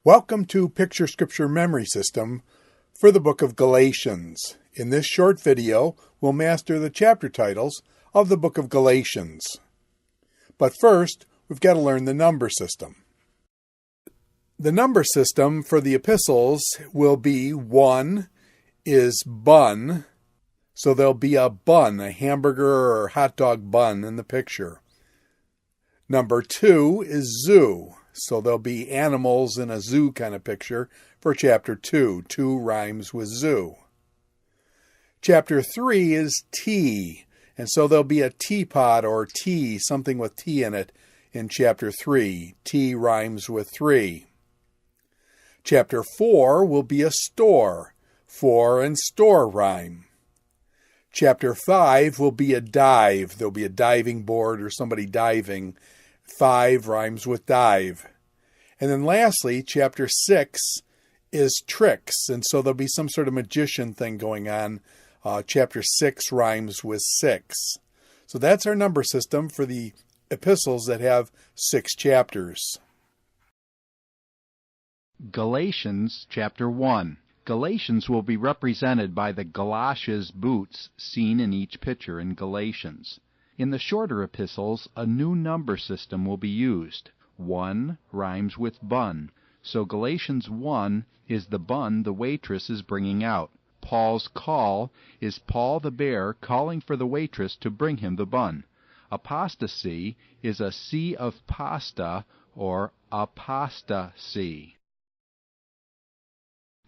Welcome to Picture Scripture Memory System for the book of Galatians. In this short video, we'll master the chapter titles of the book of Galatians. But first, we've got to learn the number system. The number system for the epistles will be 1 is bun, so there'll be a bun, a hamburger or hot dog bun in the picture. Number 2 is zoo. So there'll be animals in a zoo kind of picture for chapter 2. 2 rhymes with zoo. Chapter 3 is tea. And so there'll be a teapot or tea, something with tea in it, in chapter 3. Tea rhymes with 3. Chapter 4 will be a store. 4 and store rhyme. Chapter 5 will be a dive. There'll be a diving board or somebody diving. 5 rhymes with dive. And then lastly, chapter 6 is tricks. And so there'll be some sort of magician thing going on. Chapter 6 rhymes with 6. So that's our number system for the epistles that have 6 chapters. Galatians chapter 1. Galatians will be represented by the galoshes boots seen in each picture in Galatians. In the shorter epistles, a new number system will be used. 1 rhymes with bun, so Galatians 1 is the bun the waitress is bringing out. Paul's call is Paul the bear calling for the waitress to bring him the bun. Apostasy is a sea of pasta or apostasy.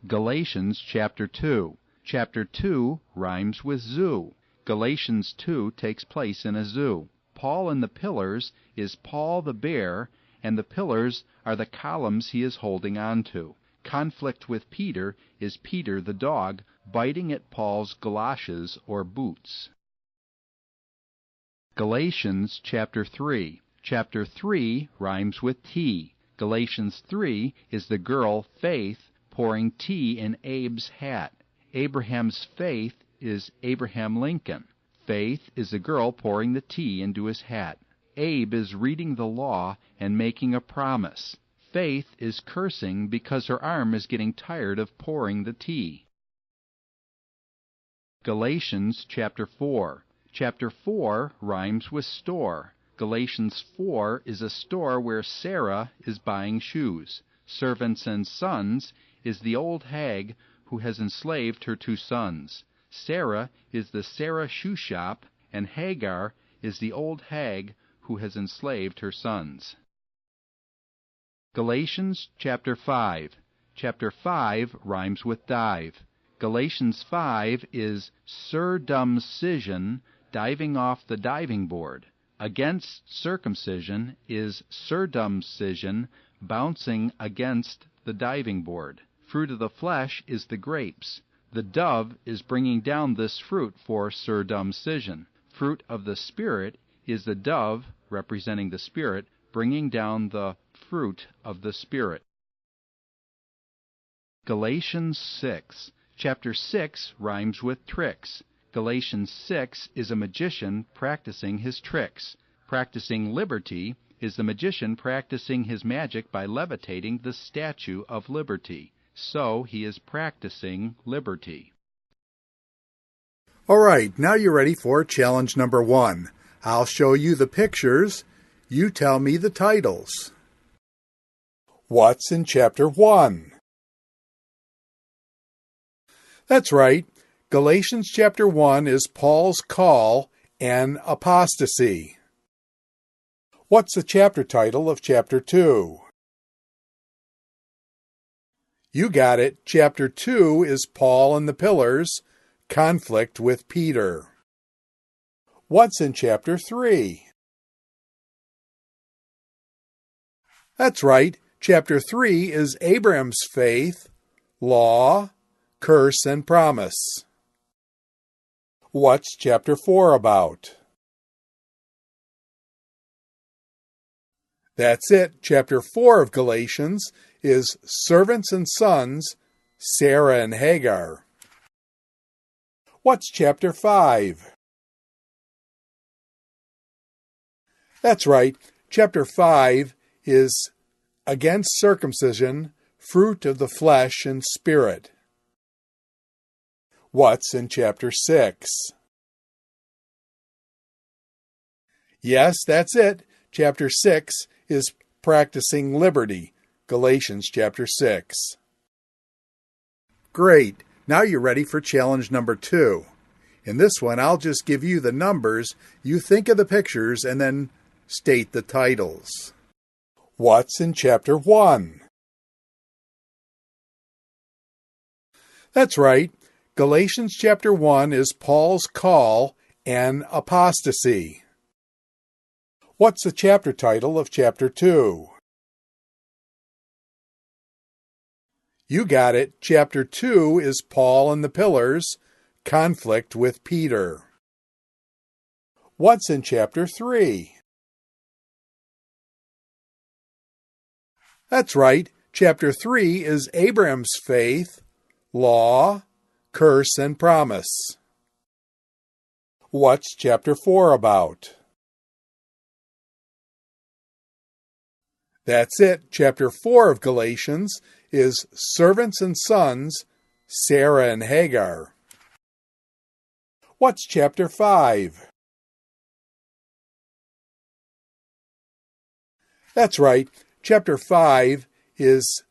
Galatians chapter 2. Chapter 2 rhymes with zoo. Galatians 2 takes place in a zoo. Paul and the pillars is Paul the bear, and the pillars are the columns he is holding on to. Conflict with Peter is Peter the dog biting at Paul's galoshes or boots. Galatians chapter 3. Chapter 3 rhymes with tea. Galatians 3 is the girl Faith pouring tea in Abe's hat. Abraham's faith is Abraham Lincoln. Faith is a girl pouring the tea into his hat. Abe is reading the law and making a promise. Faith is cursing because her arm is getting tired of pouring the tea. Galatians chapter 4. Chapter 4 rhymes with store. Galatians 4 is a store where Sarah is buying shoes. Servants and sons is the old hag who has enslaved her 2 sons. Sarah is the Sarah shoe shop, and Hagar is the old hag who has enslaved her sons. Galatians chapter 5. Chapter 5 rhymes with dive. Galatians 5 is circumcision, diving off the diving board. Against circumcision is circumcision, bouncing against the diving board. Fruit of the flesh is the grapes. The dove is bringing down this fruit for circumcision. Fruit of the Spirit is the dove, representing the Spirit, bringing down the fruit of the Spirit. Galatians 6. Chapter 6 rhymes with tricks. Galatians 6 is a magician practicing his tricks. Practicing liberty is the magician practicing his magic by levitating the Statue of Liberty. So he is practicing liberty. All right, now you're ready for challenge number 1. I'll show you the pictures. You tell me the titles. What's in chapter 1? That's right. Galatians chapter 1 is Paul's call and apostasy. What's the chapter title of chapter 2? You got it. Chapter 2 is Paul and the pillars, conflict with Peter. What's in chapter 3? That's right. Chapter 3 is Abraham's faith, law, curse, and promise. What's chapter 4 about? That's it. Chapter 4 of Galatians is servants and sons, Sarah and Hagar. What's chapter 5? That's right. Chapter 5 is against circumcision, fruit of the flesh and spirit. What's in chapter 6? Yes, that's it. Chapter 6 is practicing liberty. Galatians chapter 6. Great. Now you're ready for challenge number 2. In this one, I'll just give you the numbers, you think of the pictures, and then state the titles. What's in chapter 1? That's right. Galatians chapter 1 is Paul's call and apostasy. What's the chapter title of chapter 2? You got it. Chapter 2 is Paul and the Pillars, conflict with Peter. What's in chapter 3? That's right. Chapter 3 is Abraham's faith, law, curse, and promise. What's chapter 4 about? That's it. Chapter 4 of Galatians is servants and sons, Sarah and Hagar. What's chapter 5? That's right. Chapter 5 is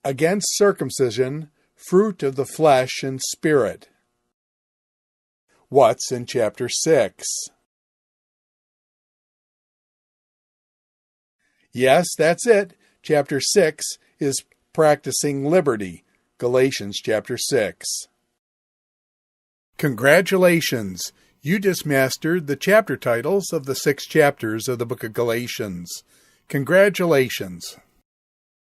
against circumcision, fruit of the flesh and spirit. What's in chapter 6? Yes, that's it. Chapter 6 is practicing liberty. Galatians chapter 6. Congratulations! You just mastered the chapter titles of the 6 chapters of the book of Galatians. Congratulations!